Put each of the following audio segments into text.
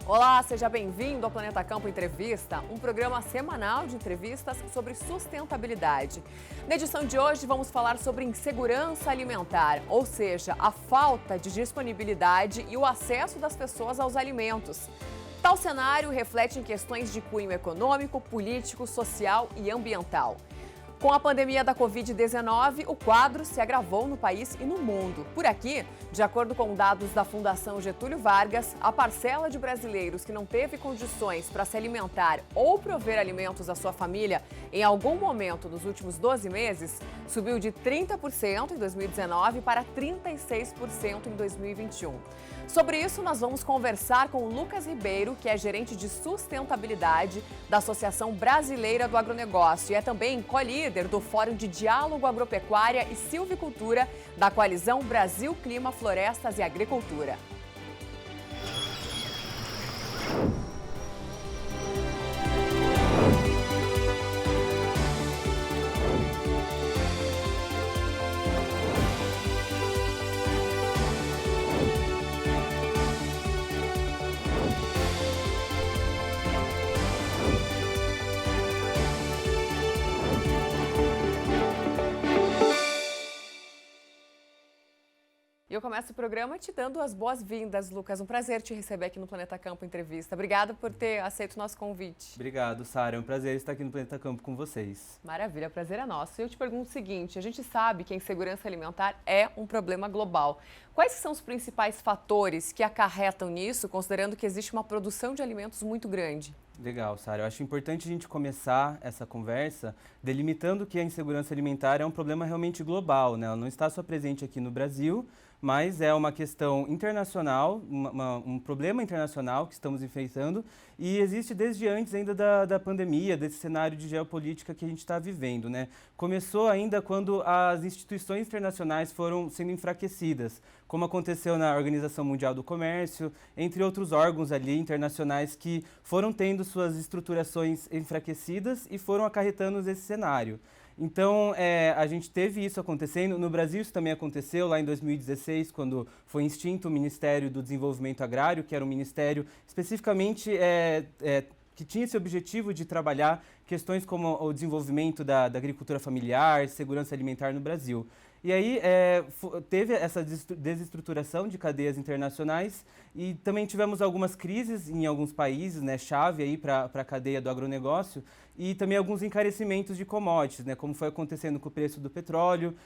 Olá, seja bem-vindo ao Planeta Campo Entrevista, um programa semanal de entrevistas sobre sustentabilidade. Na edição de hoje, vamos falar sobre insegurança alimentar, ou seja, a falta de disponibilidade e o acesso das pessoas aos alimentos. Tal cenário reflete em questões de cunho econômico, político, social e ambiental. Com a pandemia da Covid-19, o quadro se agravou no país e no mundo. Por aqui, de acordo com dados da Fundação Getúlio Vargas, a parcela de brasileiros que não teve condições para se alimentar ou prover alimentos à sua família em algum momento nos últimos 12 meses subiu de 30% em 2019 para 36% em 2021. Sobre isso, nós vamos conversar com o Lucas Ribeiro, que é gerente de sustentabilidade da Associação Brasileira do Agronegócio e é também co-líder do Fórum de Diálogo Agropecuária e Silvicultura da Coalizão Brasil Clima, Florestas e Agricultura. Eu começo o programa te dando as boas-vindas, Lucas. Um prazer te receber aqui no Planeta Campo Entrevista. Obrigada por ter aceito o nosso convite. Obrigado, Sara. É um prazer estar aqui no Planeta Campo com vocês. Maravilha, o prazer é nosso. Eu te pergunto o seguinte, a gente sabe que a insegurança alimentar é um problema global. Quais são os principais fatores que acarretam nisso, considerando que existe uma produção de alimentos muito grande? Legal, Sara. Eu acho importante a gente começar essa conversa delimitando que a insegurança alimentar é um problema realmente global, né? Ela não está só presente aqui no Brasil, mas é uma questão internacional, um problema internacional que estamos enfrentando e existe desde antes ainda da pandemia, desse cenário de geopolítica que a gente está vivendo, né? Começou ainda quando as instituições internacionais foram sendo enfraquecidas, como aconteceu na Organização Mundial do Comércio, entre outros órgãos ali internacionais que foram tendo suas estruturações enfraquecidas e foram acarretando esse cenário. Então, a gente teve isso acontecendo. No Brasil, isso também aconteceu lá em 2016, quando foi extinto o Ministério do Desenvolvimento Agrário, que era um ministério especificamente que tinha esse objetivo de trabalhar questões como o desenvolvimento da agricultura familiar, segurança alimentar no Brasil. E aí teve essa desestruturação de cadeias internacionais e também tivemos algumas crises em alguns países, né, chave aí para a cadeia do agronegócio e também alguns encarecimentos de commodities, né, como foi acontecendo com o preço do petróleo,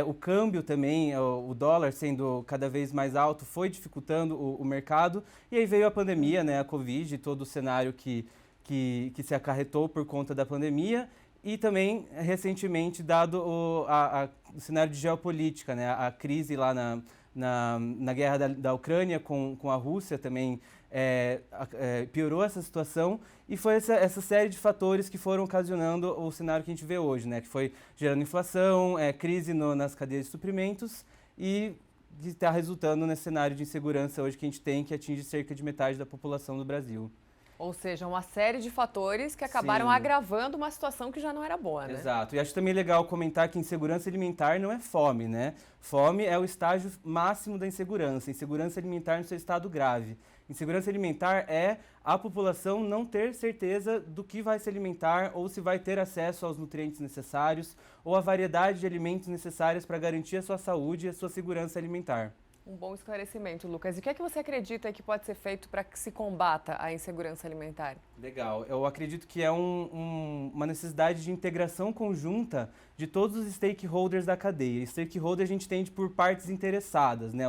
o câmbio também, o dólar sendo cada vez mais alto, foi dificultando o mercado e aí veio a pandemia, né, a Covid, todo o cenário que se acarretou por conta da pandemia. E também, recentemente, dado o cenário de geopolítica, né? A crise lá na guerra da Ucrânia com a Rússia também piorou essa situação e foi essa série de fatores que foram ocasionando o cenário que a gente vê hoje, né? Que foi gerando inflação, crise nas cadeias de suprimentos e que está resultando nesse cenário de insegurança hoje que a gente tem, que atinge cerca de metade da população do Brasil. Ou seja, uma série de fatores que acabaram agravando uma situação que já não era boa, né? Exato. E acho também legal comentar que insegurança alimentar não é fome, né? Fome é o estágio máximo da insegurança. Insegurança alimentar no seu estado grave. Insegurança alimentar é a população não ter certeza do que vai se alimentar ou se vai ter acesso aos nutrientes necessários ou a variedade de alimentos necessários para garantir a sua saúde e a sua segurança alimentar. Um bom esclarecimento, Lucas. E o que é que você acredita que pode ser feito para que se combata a insegurança alimentar? Legal. Eu acredito que é uma necessidade de integração conjunta de todos os stakeholders da cadeia. Stakeholder a gente entende por partes interessadas, né?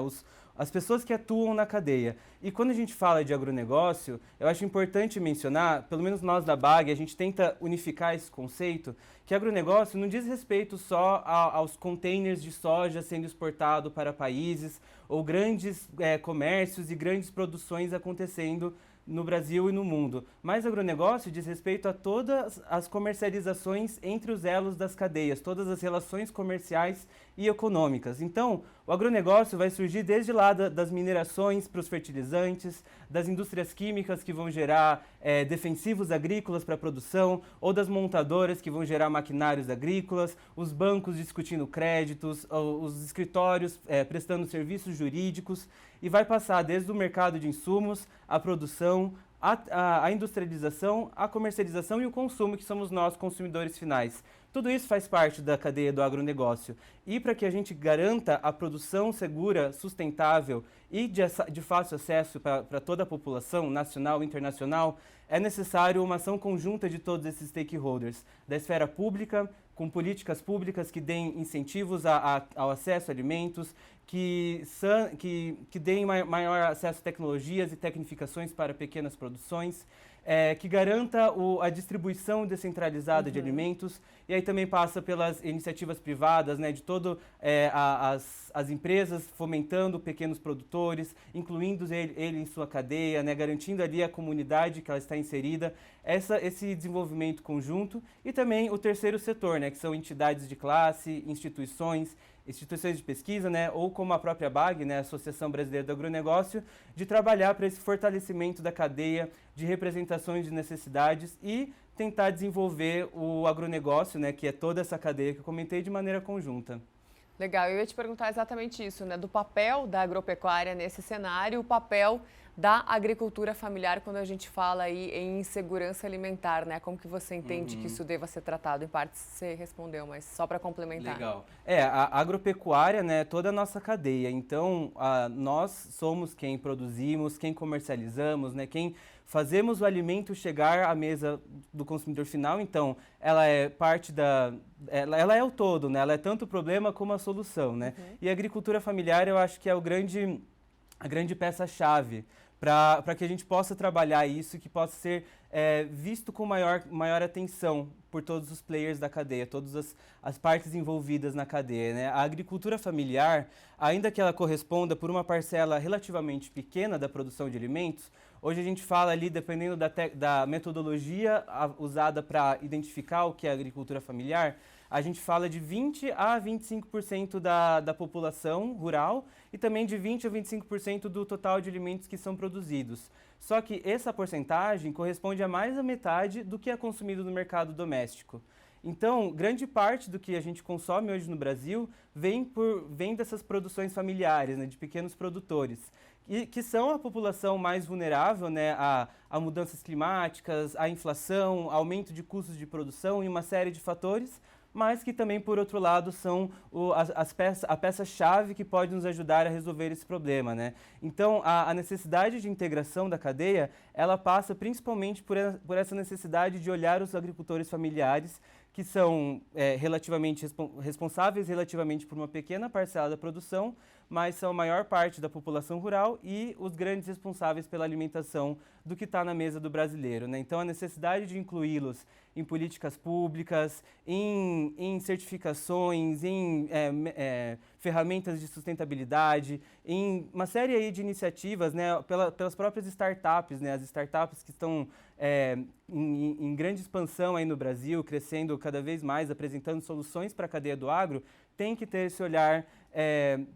As pessoas que atuam na cadeia. E quando a gente fala de agronegócio, eu acho importante mencionar, pelo menos nós da BAG, a gente tenta unificar esse conceito, que agronegócio não diz respeito só aos containers de soja sendo exportado para países ou grandes comércios e grandes produções acontecendo no Brasil e no mundo. Mas agronegócio diz respeito a todas as comercializações entre os elos das cadeias, todas as relações comerciais e econômicas. Então, o agronegócio vai surgir desde lá das minerações para os fertilizantes, das indústrias químicas que vão gerar defensivos agrícolas para a produção, ou das montadoras que vão gerar maquinários agrícolas, os bancos discutindo créditos, os escritórios prestando serviços jurídicos. e vai passar desde o mercado de insumos, a produção, a industrialização, a comercialização e o consumo, que somos nós, consumidores finais. Tudo isso faz parte da cadeia do agronegócio. E para que a gente garanta a produção segura, sustentável e de fácil acesso para toda a população, nacional e internacional, é necessário uma ação conjunta de todos esses stakeholders, da esfera pública, com políticas públicas que deem incentivos ao acesso a alimentos, que deem maior acesso a tecnologias e tecnificações para pequenas produções, que garanta a distribuição descentralizada de alimentos, e aí também passa pelas iniciativas privadas, né, de todo as empresas fomentando pequenos produtores, incluindo ele em sua cadeia, né, garantindo ali a comunidade que ela está inserida, esse desenvolvimento conjunto, e também o terceiro setor, né, que são entidades de classe, instituições de pesquisa, né, ou como a própria BAG, né, Associação Brasileira do Agronegócio, de trabalhar para esse fortalecimento da cadeia de representações de necessidades e tentar desenvolver o agronegócio, né, que é toda essa cadeia que eu comentei, de maneira conjunta. Legal, eu ia te perguntar exatamente isso, né, do papel da agropecuária nesse cenário, o papel da agricultura familiar quando a gente fala aí em insegurança alimentar, né? Como que você entende que isso deva ser tratado? Em parte você respondeu, mas só para complementar. Legal. A agropecuária, né, toda a nossa cadeia. Então, nós somos quem produzimos, quem comercializamos, né, quem fazemos o alimento chegar à mesa do consumidor final. Então, ela é parte ela é o todo, né? Ela é tanto o problema como a solução, né? E a agricultura familiar, eu acho que é a grande peça-chave para que a gente possa trabalhar isso, que possa ser visto com maior atenção por todos os players da cadeia, todas as partes envolvidas na cadeia, né? A agricultura familiar, ainda que ela corresponda por uma parcela relativamente pequena da produção de alimentos, hoje a gente fala ali, dependendo da metodologia usada para identificar o que é agricultura familiar, a gente fala de 20% a 25% da população rural e também de 20% a 25% do total de alimentos que são produzidos. Só que essa porcentagem corresponde a mais da metade do que é consumido no mercado doméstico. Então, grande parte do que a gente consome hoje no Brasil vem dessas produções familiares, né, de pequenos produtores, e que são a população mais vulnerável, né, a mudanças climáticas, à inflação, aumento de custos de produção e uma série de fatores, mas que também, por outro lado, são a peça-chave que pode nos ajudar a resolver esse problema, né? Então, a necessidade de integração da cadeia, ela passa principalmente por essa necessidade de olhar os agricultores familiares, que são responsáveis relativamente por uma pequena parcela da produção, mas são a maior parte da população rural e os grandes responsáveis pela alimentação do que está na mesa do brasileiro, né? Então, a necessidade de incluí-los em políticas públicas, em certificações, em ferramentas de sustentabilidade, em uma série aí de iniciativas, né, pelas próprias startups, né, as startups que estão em grande expansão aí no Brasil, crescendo cada vez mais, apresentando soluções para a cadeia do agro, tem que ter esse olhar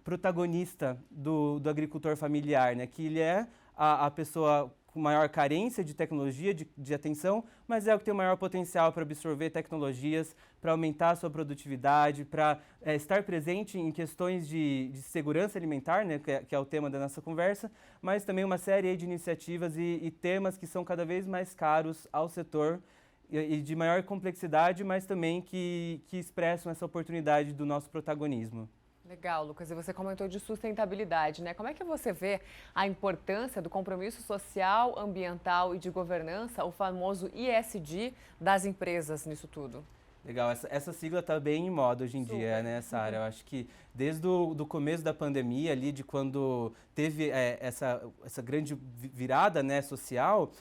protagonista do agricultor familiar, né, que ele é a pessoa com maior carência de tecnologia, de atenção, mas é o que tem o maior potencial para absorver tecnologias, para aumentar a sua produtividade, para estar presente em questões de segurança alimentar, né, que é o tema da nossa conversa, mas também uma série de iniciativas e temas que são cada vez mais caros ao setor e de maior complexidade, mas também que expressam essa oportunidade do nosso protagonismo. Legal, Lucas. E você comentou de sustentabilidade, né? Como é que você vê a importância do compromisso social, ambiental e de governança, o famoso ESG, das empresas nisso tudo? Legal, essa sigla está bem em moda hoje em dia, né, Sara? Eu acho que desde o começo da pandemia, ali de quando teve essa grande virada, né, social,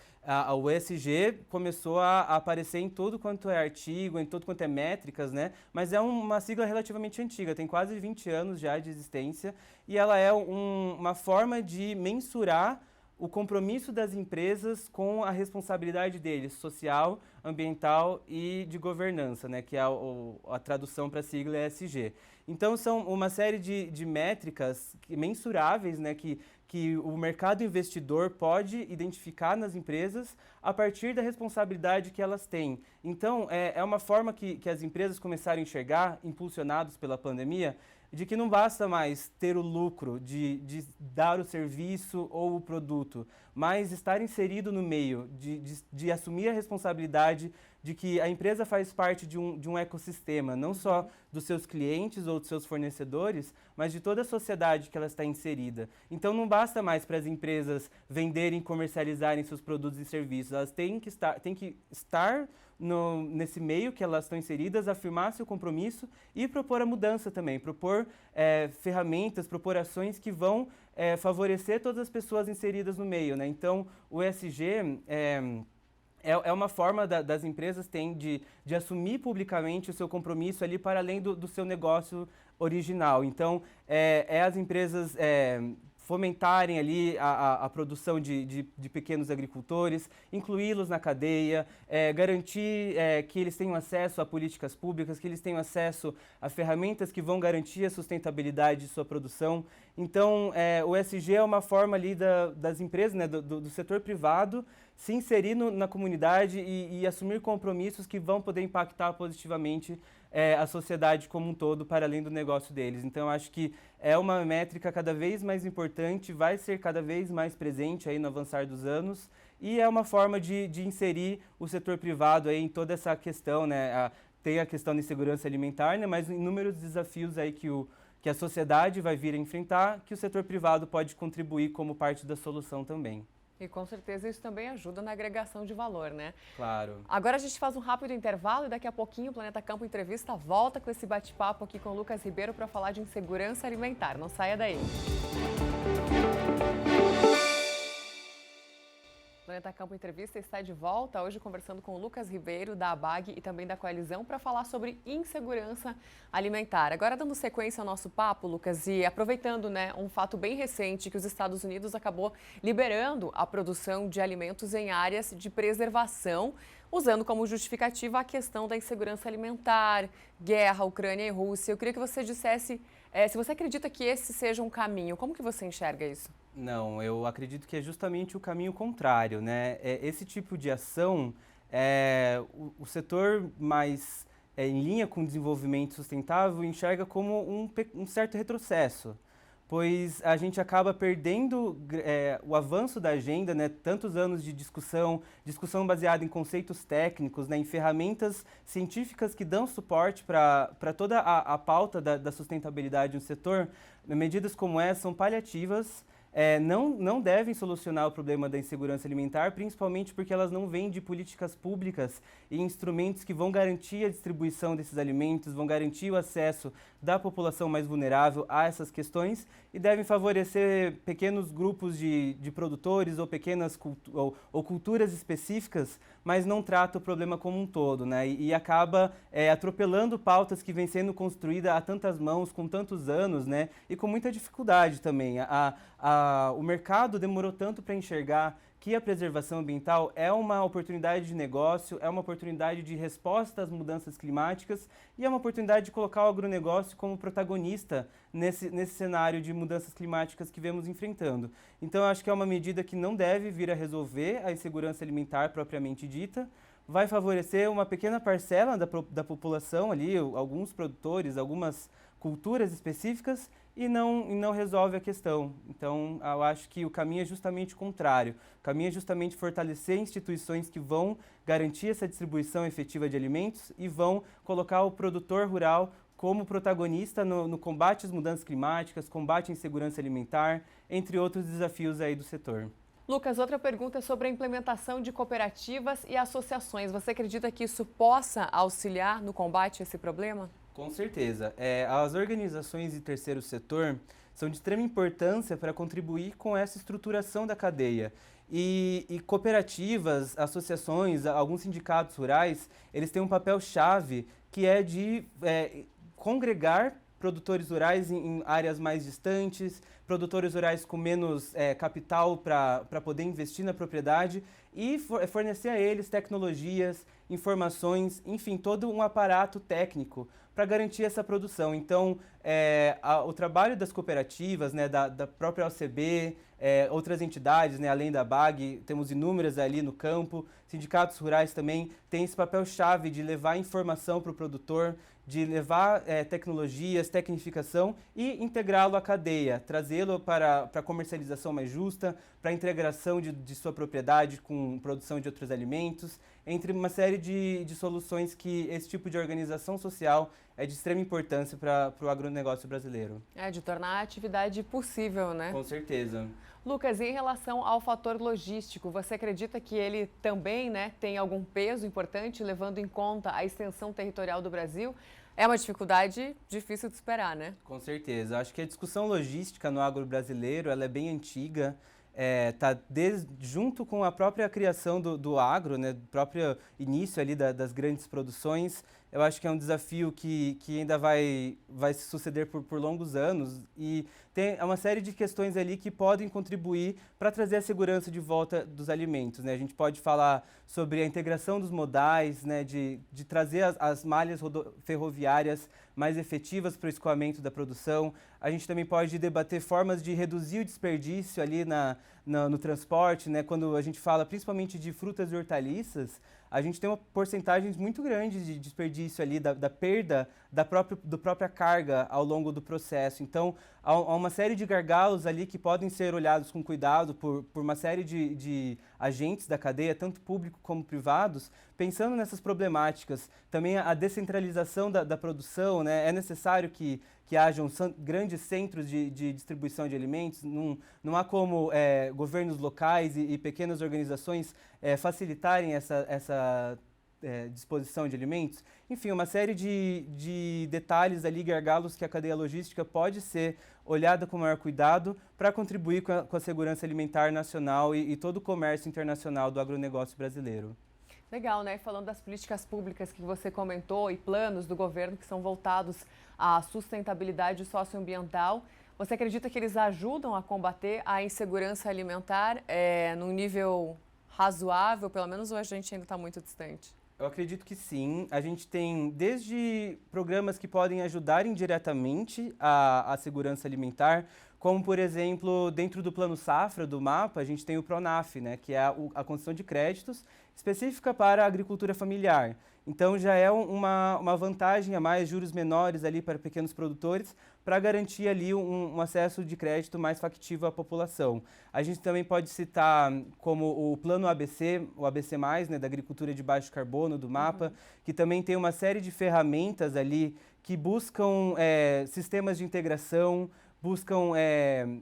o ESG começou a aparecer em tudo quanto é artigo, em tudo quanto é métricas, né? Mas é uma sigla relativamente antiga, tem quase 20 anos já de existência e ela é uma forma de mensurar o compromisso das empresas com a responsabilidade deles, social, ambiental e de governança, né, que é a tradução para a sigla ESG. Então, são uma série de métricas mensuráveis, né, que o mercado investidor pode identificar nas empresas a partir da responsabilidade que elas têm. Então, é uma forma que as empresas começaram a enxergar, impulsionados pela pandemia, de que não basta mais ter o lucro de dar o serviço ou o produto, mas estar inserido no meio, de assumir a responsabilidade de que a empresa faz parte de um ecossistema, não só dos seus clientes ou dos seus fornecedores, mas de toda a sociedade que ela está inserida. Então não basta mais para as empresas venderem e comercializarem seus produtos e serviços, elas têm que estar nesse meio que elas estão inseridas, afirmar seu compromisso e propor a mudança também, propor ferramentas, propor ações que vão favorecer todas as pessoas inseridas no meio, né? Então, o ESG é uma forma das empresas têm de assumir publicamente o seu compromisso ali para além do seu negócio original. Então, as empresas fomentarem ali a produção de pequenos agricultores, incluí-los na cadeia, garantir que eles tenham acesso a políticas públicas, que eles tenham acesso a ferramentas que vão garantir a sustentabilidade de sua produção. Então, o ESG é uma forma ali das empresas, né, do setor privado, se inserir na comunidade e assumir compromissos que vão poder impactar positivamente a sociedade como um todo, para além do negócio deles. Então, eu acho que é uma métrica cada vez mais importante, vai ser cada vez mais presente aí no avançar dos anos, e é uma forma de inserir o setor privado aí em toda essa questão, né? Tem a questão da insegurança alimentar, né? Mas inúmeros desafios aí que a sociedade vai vir a enfrentar, que o setor privado pode contribuir como parte da solução também. E com certeza isso também ajuda na agregação de valor, né? Claro. Agora a gente faz um rápido intervalo e daqui a pouquinho o Planeta Campo Entrevista volta com esse bate-papo aqui com o Lucas Ribeiro para falar de insegurança alimentar. Não saia daí. Planeta Campo Entrevista está de volta, hoje conversando com o Lucas Ribeiro, da ABAG e também da Coalizão, para falar sobre insegurança alimentar. Agora, dando sequência ao nosso papo, Lucas, e aproveitando, né, um fato bem recente, que os Estados Unidos acabou liberando a produção de alimentos em áreas de preservação, usando como justificativa a questão da insegurança alimentar, guerra, Ucrânia e Rússia. Eu queria que você dissesse se você acredita que esse seja um caminho, como que você enxerga isso? Não, eu acredito que é justamente o caminho contrário, né? Esse tipo de ação, o setor mais em linha com o desenvolvimento sustentável enxerga como um certo retrocesso, pois a gente acaba perdendo o avanço da agenda, né? Tantos anos de discussão baseada em conceitos técnicos, né? Em ferramentas científicas que dão suporte para toda a pauta da sustentabilidade no setor. Medidas como essa são paliativas, não devem solucionar o problema da insegurança alimentar, principalmente porque elas não vêm de políticas públicas e instrumentos que vão garantir a distribuição desses alimentos, vão garantir o acesso da população mais vulnerável a essas questões e devem favorecer pequenos grupos de produtores ou pequenas culturas específicas, mas não trata o problema como um todo, né? E acaba atropelando pautas que vêm sendo construídas a tantas mãos, com tantos anos, né? E com muita dificuldade também. O mercado demorou tanto para enxergar que a preservação ambiental é uma oportunidade de negócio, é uma oportunidade de resposta às mudanças climáticas e é uma oportunidade de colocar o agronegócio como protagonista nesse cenário de mudanças climáticas que vemos enfrentando. Então, eu acho que é uma medida que não deve vir a resolver a insegurança alimentar propriamente dita, vai favorecer uma pequena parcela da população ali, alguns produtores, algumas culturas específicas, e não resolve a questão. Então, eu acho que o caminho é justamente o contrário. O caminho é justamente fortalecer instituições que vão garantir essa distribuição efetiva de alimentos e vão colocar o produtor rural como protagonista no combate às mudanças climáticas, combate à insegurança alimentar, entre outros desafios aí do setor. Lucas, outra pergunta é sobre a implementação de cooperativas e associações. Você acredita que isso possa auxiliar no combate a esse problema? Com certeza. As organizações de terceiro setor são de extrema importância para contribuir com essa estruturação da cadeia. E cooperativas, associações, alguns sindicatos rurais, eles têm um papel-chave que é de congregar produtores rurais em áreas mais distantes, produtores rurais com menos capital para poder investir na propriedade e fornecer a eles tecnologias, informações, enfim, todo um aparato técnico para garantir essa produção. Então, o trabalho das cooperativas, né, da própria OCB, outras entidades, né, além da ABAG, temos inúmeras ali no campo, sindicatos rurais também têm esse papel-chave de levar informação para o produtor, de levar tecnologias, tecnificação e integrá-lo à cadeia, trazê-lo para a comercialização mais justa, para a integração de sua propriedade com produção de outros alimentos, entre uma série de soluções que esse tipo de organização social é de extrema importância para o agronegócio brasileiro. De tornar a atividade possível, né? Com certeza. Lucas, e em relação ao fator logístico, você acredita que ele também, né, tem algum peso importante, levando em conta a extensão territorial do Brasil? É uma dificuldade difícil de superar, né? Com certeza. Acho que a discussão logística no agro brasileiro ela é bem antiga. Tá junto com a própria criação do agro, né, do próprio início ali das grandes produções. Eu acho que é um desafio que ainda vai se suceder por longos anos e tem uma série de questões ali que podem contribuir para trazer a segurança de volta dos alimentos, né? A gente pode falar sobre a integração dos modais, né, de trazer as malhas ferroviárias mais efetivas para o escoamento da produção. A gente também pode debater formas de reduzir o desperdício ali no transporte, né? Quando a gente fala principalmente de frutas e hortaliças, a gente tem uma porcentagem muito grande de desperdício ali, da perda da própria carga ao longo do processo. Então, há uma série de gargalos ali que podem ser olhados com cuidado por uma série de agentes da cadeia, tanto público como privados, pensando nessas problemáticas. Também a descentralização da produção, né? É necessário que hajam grandes centros de distribuição de alimentos. Não há como governos locais e pequenas organizações facilitarem essa disposição de alimentos. Enfim, uma série de detalhes ali, gargalos que a cadeia logística pode ser olhada com maior cuidado para contribuir com a segurança alimentar nacional e todo o comércio internacional do agronegócio brasileiro. Legal, né? Falando das políticas públicas que você comentou e planos do governo que são voltados à sustentabilidade socioambiental, você acredita que eles ajudam a combater a insegurança alimentar num nível razoável? Pelo menos hoje a gente ainda está muito distante. Eu acredito que sim. A gente tem desde programas que podem ajudar indiretamente a segurança alimentar, como, por exemplo, dentro do Plano Safra, do MAPA, a gente tem o PRONAF, né, que é a concessão de créditos específica para a agricultura familiar. Então, já é uma vantagem a mais, juros menores ali para pequenos produtores, para garantir ali um acesso de crédito mais factível à população. A gente também pode citar como o Plano ABC, o ABC+, né, da agricultura de baixo carbono, do MAPA, que também tem uma série de ferramentas ali que buscam sistemas de integração, buscam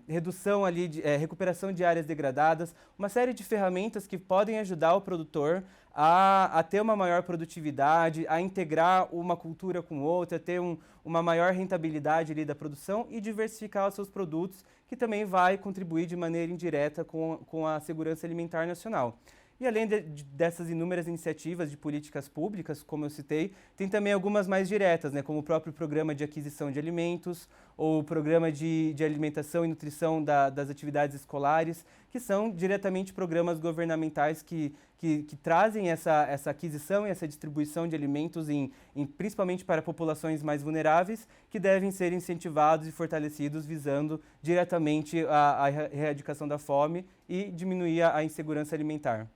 redução ali, recuperação de áreas degradadas, uma série de ferramentas que podem ajudar o produtor a ter uma maior produtividade, a integrar uma cultura com outra, ter uma maior rentabilidade ali da produção e diversificar os seus produtos, que também vai contribuir de maneira indireta com a segurança alimentar nacional. E além dessas inúmeras iniciativas de políticas públicas, como eu citei, tem também algumas mais diretas, né, como o próprio Programa de Aquisição de Alimentos, ou o Programa de Alimentação e Nutrição das Atividades Escolares, que são diretamente programas governamentais que trazem essa aquisição e essa distribuição de alimentos principalmente para populações mais vulneráveis, que devem ser incentivados e fortalecidos visando diretamente a erradicação da fome e diminuir a insegurança alimentar.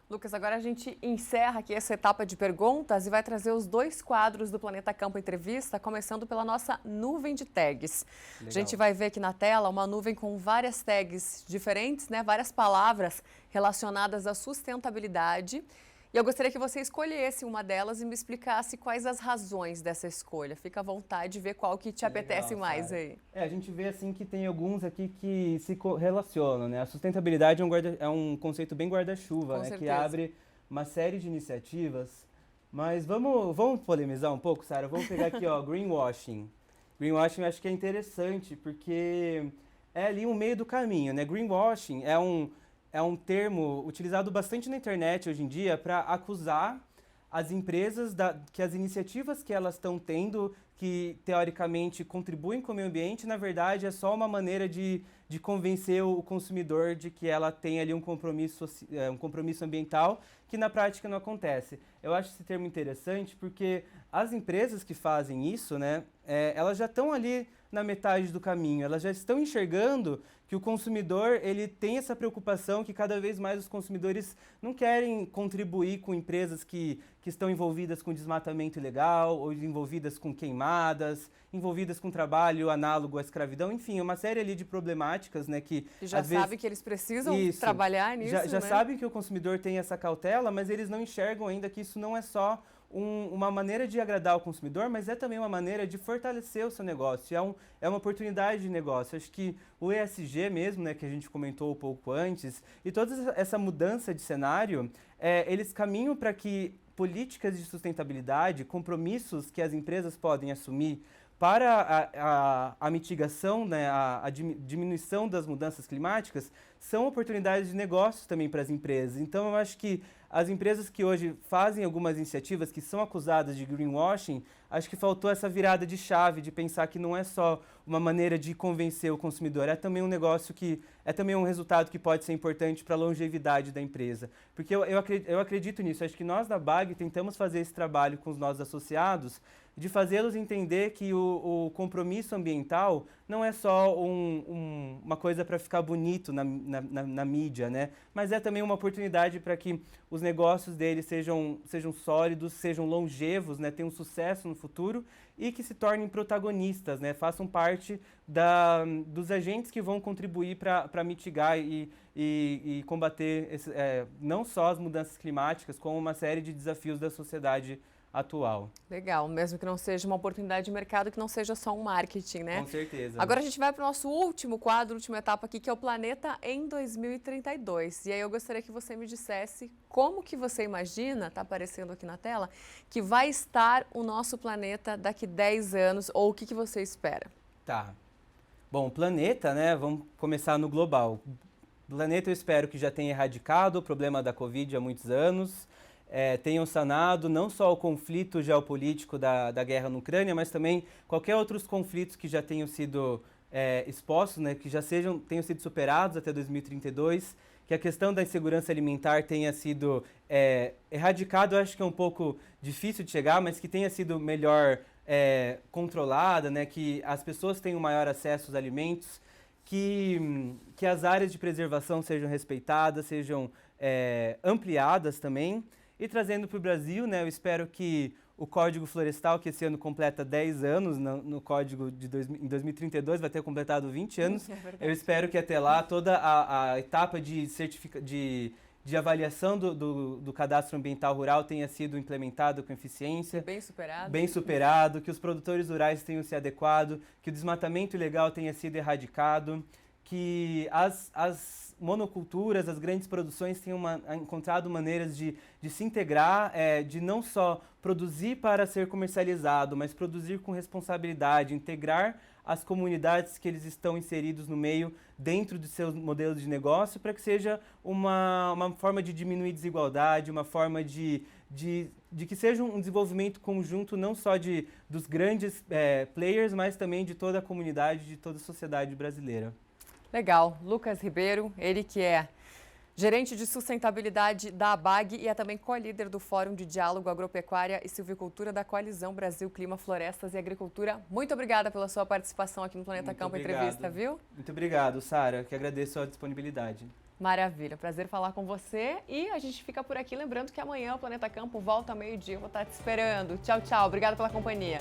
Lucas, agora a gente encerra aqui essa etapa de perguntas e vai trazer os 2 quadros do Planeta Campo Entrevista, começando pela nossa nuvem de tags. Legal. A gente vai ver aqui na tela uma nuvem com várias tags diferentes, né? Várias palavras relacionadas à sustentabilidade. E eu gostaria que você escolhesse uma delas e me explicasse quais as razões dessa escolha. Fica à vontade de ver qual que te apetece mais aí. A gente vê assim que tem alguns aqui que se relacionam, né? A sustentabilidade é um conceito bem guarda-chuva, né? Que abre uma série de iniciativas. Mas vamos polemizar um pouco, Sara? Vamos pegar aqui, ó, greenwashing. Greenwashing eu acho que é interessante porque é ali um meio do caminho, né? Greenwashing é um termo utilizado bastante na internet hoje em dia para acusar as empresas que as iniciativas que elas estão tendo que teoricamente contribuem com o meio ambiente, na verdade é só uma maneira de convencer o consumidor de que ela tem ali um compromisso ambiental que na prática não acontece. Eu acho esse termo interessante porque as empresas que fazem isso, né, elas já estão ali na metade do caminho, elas já estão enxergando que o consumidor ele tem essa preocupação que cada vez mais os consumidores não querem contribuir com empresas que estão envolvidas com desmatamento ilegal ou envolvidas com queimadas, envolvidas com trabalho análogo à escravidão, enfim, uma série ali de problemáticas, né, que já às vezes, sabe que eles precisam trabalhar nisso, já né? sabem que o consumidor tem essa cautela, mas eles não enxergam ainda que isso não é só uma maneira de agradar o consumidor, mas é também uma maneira de fortalecer o seu negócio, é uma oportunidade de negócio. Acho que o ESG mesmo, né, que a gente comentou um pouco antes, e toda essa mudança de cenário, eles caminham para que políticas de sustentabilidade, compromissos que as empresas podem assumir para a mitigação, né, a diminuição das mudanças climáticas, são oportunidades de negócios também para as empresas. Então, eu acho que as empresas que hoje fazem algumas iniciativas que são acusadas de greenwashing, acho que faltou essa virada de chave, de pensar que não é só uma maneira de convencer o consumidor, é também um negócio que é também um resultado que pode ser importante para a longevidade da empresa. Porque eu acredito nisso, acho que nós da BAG tentamos fazer esse trabalho com os nossos associados, de fazê-los entender que o compromisso ambiental não é só uma coisa para ficar bonito na mídia, né? Mas é também uma oportunidade para que os negócios deles sejam sólidos, sejam longevos, né? Tenham sucesso no futuro e que se tornem protagonistas, né? Façam parte dos agentes que vão contribuir para mitigar e combater não só as mudanças climáticas, como uma série de desafios da sociedade atual. Legal, mesmo que não seja uma oportunidade de mercado, que não seja só um marketing, né? Com certeza. Agora a gente vai para o nosso último quadro, última etapa aqui, que é o Planeta em 2032. E aí eu gostaria que você me dissesse como que você imagina, está aparecendo aqui na tela, que vai estar o nosso planeta daqui 10 anos, ou o que você espera? Tá. Bom, planeta, né? Vamos começar no global. O planeta eu espero que já tenha erradicado o problema da Covid há muitos anos. Tenham sanado não só o conflito geopolítico da guerra na Ucrânia, mas também qualquer outros conflitos que já tenham sido expostos, né, que já tenham sido superados até 2032, que a questão da insegurança alimentar tenha sido erradicada, eu acho que é um pouco difícil de chegar, mas que tenha sido melhor controlada, né, que as pessoas tenham maior acesso aos alimentos, que as áreas de preservação sejam respeitadas, sejam ampliadas também. E trazendo para o Brasil, né, eu espero que o Código Florestal, que esse ano completa 10 anos, no Código em 2032 vai ter completado 20 anos, eu espero que até lá toda a etapa de avaliação do cadastro ambiental rural tenha sido implementada com eficiência. Bem superado. Bem superado, que os produtores rurais tenham se adequado, que o desmatamento ilegal tenha sido erradicado, que as monoculturas, as grandes produções tenham encontrado maneiras de se integrar, de não só produzir para ser comercializado, mas produzir com responsabilidade, integrar as comunidades que eles estão inseridos no meio dentro de seus modelos de negócio, para que seja uma forma de diminuir desigualdade, uma forma de que seja um desenvolvimento conjunto não só dos grandes players, mas também de toda a comunidade, de toda a sociedade brasileira. Legal. Lucas Ribeiro, ele que é gerente de sustentabilidade da ABAG e é também co-líder do Fórum de Diálogo Agropecuária e Silvicultura da Coalizão Brasil Clima, Florestas e Agricultura. Muito obrigada pela sua participação aqui no Planeta Campo Entrevista, viu? Muito obrigado, Sara, que agradeço a disponibilidade. Maravilha, prazer falar com você e a gente fica por aqui, lembrando que amanhã o Planeta Campo volta ao meio-dia, eu vou estar te esperando. Tchau, tchau, obrigada pela companhia.